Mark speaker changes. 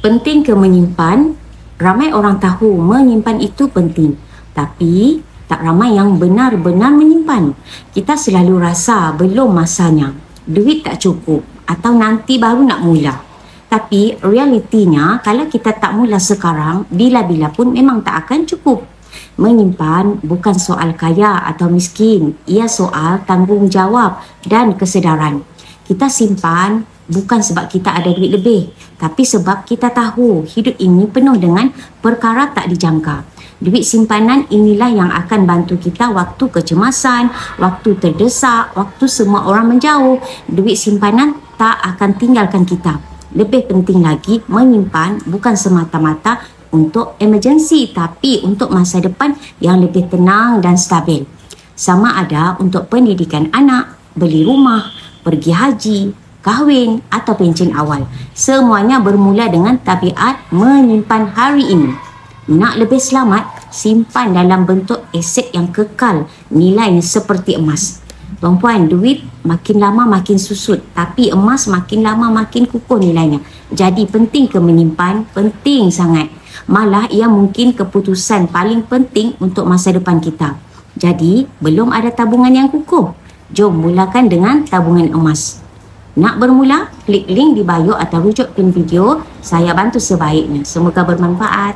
Speaker 1: Penting ke menyimpan? Ramai orang tahu menyimpan itu penting, tapi tak ramai yang benar-benar menyimpan. Kita selalu rasa belum masanya, duit tak cukup atau nanti baru nak mula. Tapi realitinya kalau kita tak mula sekarang, bila-bila pun memang tak akan cukup. Menyimpan bukan soal kaya atau miskin, ia soal tanggungjawab dan kesedaran. Kita simpan bukan sebab kita ada duit lebih, tapi sebab kita tahu hidup ini penuh dengan perkara tak dijangka. Duit simpanan inilah yang akan bantu kita waktu kecemasan, waktu terdesak, waktu semua orang menjauh. Duit simpanan tak akan tinggalkan kita. Lebih penting lagi, menyimpan bukan semata-mata untuk emergency, tapi untuk masa depan yang lebih tenang dan stabil. Sama ada untuk pendidikan anak, beli rumah, pergi haji, kahwin atau pencen awal. Semuanya bermula dengan tabiat menyimpan hari ini. Nak lebih selamat, simpan dalam bentuk aset yang kekal, nilainya seperti emas. Tuan-puan, duit makin lama makin susut, tapi emas makin lama makin kukuh nilainya. Jadi penting ke menyimpan? Penting sangat. Malah ia mungkin keputusan paling penting untuk masa depan kita. Jadi, belum ada tabungan yang kukuh? Jom mulakan dengan tabungan emas. Nak bermula? Klik link di bio atau rujuk pin video. Saya bantu sebaiknya. Semoga bermanfaat.